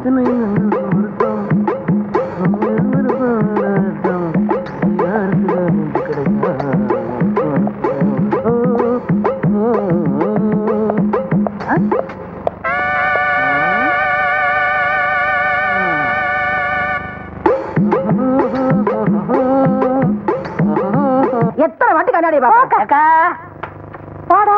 எத்தனை வாட்டி கண்ணாடி பாப்பா? பாடா,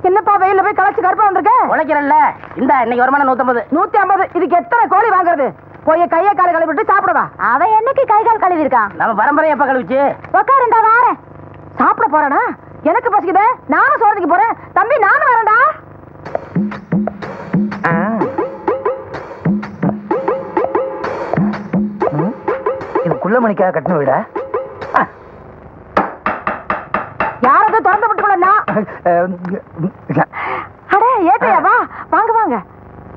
என்னப்பா வெயில போய் களைச்சு கருப்பா வந்திருக்க? உழைக்கிறல்ல, இந்த இன்னைக்கு வருமானம் 150. 150 இதுக்கு எத்தனை கோழி வாங்குறது? போய் கையை கால கழுவிட்டு சாப்பிடுவா. அவன் என்னைக்கு கை கால் கழுவி இருக்கான்? நம்ம பரம்பரையை எப்ப கழுவிச்சு? உட்காருண்டா, வாரேன். சாப்பிட போறேனா? எனக்கு பசிக்குதே, நானும் சோறதுக்கு போறேன். தம்பி நானும் வரேன்டா. இது குள்ளமணிக்காக கட்டின வீடா? யாராவது திறந்து விட்டுக்கலன்னா? அடே ஏட்டையா, வா வாங்க வாங்க.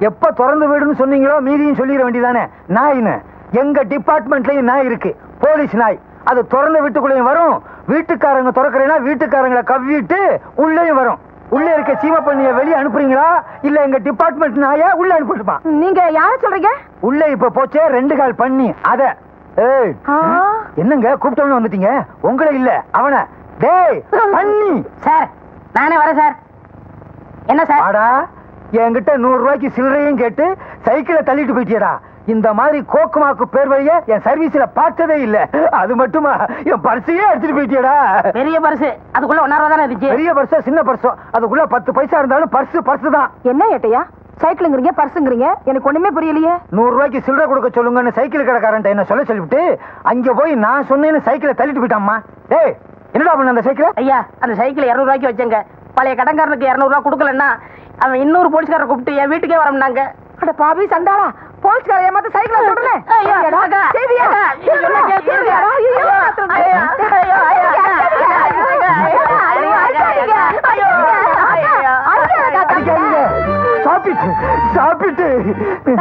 எப்ப திறந்து வீடுன்னு சொன்னீங்களோ மீதியும் சொல்லிட வேண்டியதானே. நாயின்னு எங்க டிபார்ட்மெண்ட்லயும் நாய் இருக்கு, போலீஸ் நாய். அது திறந்த வீட்டுக்குள்ளேயும் வரும், வீட்டுக்காரங்க திறக்கிறேன்னா வீட்டுக்காரங்களை கவ்விட்டு உள்ளேயும் வரும். உள்ள இருக்க சீம பண்ணிய வெளியே அனுப்புறீங்களா இல்ல எங்க டிபார்ட்மெண்ட் நாய உள்ள அனுப்பிட்டுமா? நீங்க யார சொல்றீங்க? உள்ள இப்ப போச்சே 2 கால் பண்ணி அத. ஏய் என்னங்க கூப்பிட்டவன வந்துட்டீங்க? உங்களை இல்ல அவன. டேய் பண்ணி. சார் நானே வரேன் சார். என்ன சார்? ஆடா, என்கிட்ட 100 ரூபாய்க்கு சில்லறையும் கேட்டு சைக்கிளை தள்ளிட்டு போயிட்டியடா. இந்த மாதிரி கோக்குமாக்கு பேர் வழிய என் சர்வீஸ்ல பார்த்ததே இல்ல. அது மட்டுமா, என் பர்சையே எடுத்துட்டு போயிட்டியடா. பெரிய பர்ஸ், அதுக்குள்ள 1 ரூபா தானே இருந்துச்சு. பெரிய பர்ஸோ சின்ன பர்ஸோ அதுக்குள்ள 10 பைசா இருந்தாலும் பர்ஸ் தான். என்ன ஏட்டையா, சைக்கிளுங்கிறீங்க பர்ஸுங்கிறீங்க, எனக்கு ஒண்ணுமே புரியலையே. 100 ரூபாய்க்கு சில்லறை கொடுக்க சொல்லுங்கன்னு சைக்கிள் கடைக்காரன் என்ன சொல்லிவிட்டு அங்க போய் நான் சொன்னேன்னு சைக்கிளை தள்ளிட்டு போயிட்டாம்மா. டேய் என்னடா பண்ண அந்த சைக்கிள்? ஐயா, அந்த சைக்கிள் 200 ரூபாய்க்கு வச்சங்க. பழைய கடன்காரனுக்கு 200 ரூபாய் கொடுக்கலன்னா அவன் இன்னொரு போலீஸ்காரரை கூப்பிட்டு என் வீட்டுக்கே வரம்னாங்க. அட பாவி சண்டாளா, போலீஸ்கார ஏமாத்த சைக்கிளை தொடல.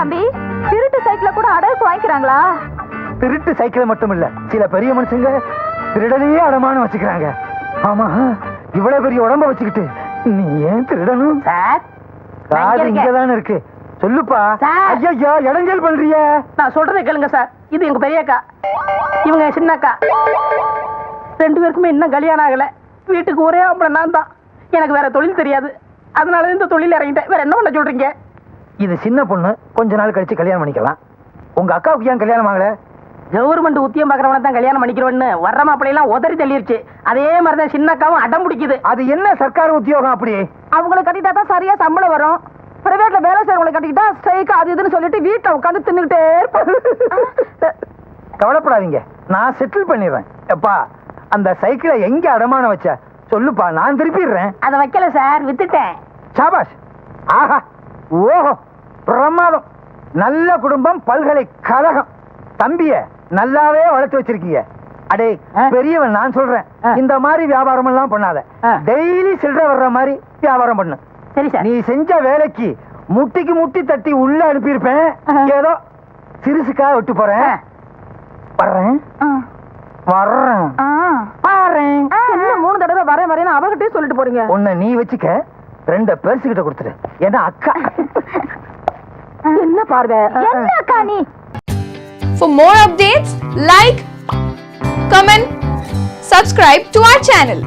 தம்பி, திருட்டு சைக்கிளை கூட அடகுக்கு வாங்கிக்கிறாங்களா? திருட்டு சைக்கிளை மட்டும் இல்ல, சில பெரிய மனுஷங்க திருடனையே அடமானம் வச்சுக்கிறாங்க. ஆமா, இவ்வளவு பெரிய உடம்ப வச்சுக்கிட்டு நீ ஏன் திருடணும்? சார் காது இங்கதானே இருக்கு, சொல்லுப்பா. ஐயா இடைஞ்சல் பண்றிய? நான் சொல்றதை கேளுங்க சார். இது எங்க பெரிய அக்கா, இவங்க சின்ன அக்கா. 2 பேருக்குமே இன்னும் கல்யாணம் ஆகல. வீட்டுக்கு ஒரே ஆம்பளை நான் தான். எனக்கு வேற தொழில் தெரியாது, அதனால இந்த தொழில் இறங்கிட்டேன். வேற என்ன பண்ண சொல்றீங்க? இது சின்ன பொண்ணு, கொஞ்ச நாள் கழிச்சு கல்யாணம் பண்ணிக்கலாம். உங்க அக்காவுக்கு ஏன் கல்யாணம் ஆகல? கவர்மெண்ட் உத்தியம் பாக்குறவன தான் கல்யாணம் பண்ணிக்கிறோன்னு வர்ற மாப்பிள்ளையெல்லாம் உதறி தள்ளிருச்சு. அதே மாதிரிதான் சின்னக்காவும் அடம் பிடிக்குது. அது என்ன சர்க்கார் உத்தியோகம் அப்படி? அவங்களுக்கு கட்டிட்டா தான் சரியா சம்பளம் வரும். பிரைவேட்ல வேலை செய்யறவங்களை கட்டிக்கிட்டா ஸ்ட்ரைக் அது இதுன்னு சொல்லிட்டு வீட்டை உட்காந்து தின்னுகிட்டே இருப்பேன். கவலைப்படாதீங்க, நான் செட்டில் பண்ணிடுறேன். எப்பா அந்த சைக்கிளை எங்க அடமானம் வச்ச சொல்லுப்பா, நான் திருப்பிடுறேன். அதை வைக்கல சார், வித்துட்டேன். சாபாஷ். ஆஹா, ஓஹோ, பிரமாதம். நல்ல குடும்பம், பல்கலைக்கழகம். தம்பிய நல்லாவே வளர்த்து வச்சிருக்கீங்க. அடே பெரியவன், நான் சொல்றேன், இந்த மாதிரி வியாபாரம் எல்லாம் பண்ணாத. டெய்லி சில்லறை வர்ற மாதிரி வியாபாரம் பண்ணு. சரி சார். நீ செஞ்ச வேலைக்கு முட்டிக்கு முட்டி தட்டி உள்ள அனுப்பியிருப்பேன். ஏதோ சிறுசுக்காக விட்டு போறேன். வர்றேன் வர்றேன் வர்றேன். என்ன 3 தடவை வரேன் வரேன் அவகிட்டே சொல்லிட்டு போறீங்க? உன்னை நீ வச்சுக்க, 2 பெருசுகிட்ட கொடுத்துரு. ஏன்னா அக்கா. என்ன பார்வை, என்ன அக்கா நீ? For more updates, like, comment, subscribe to our channel.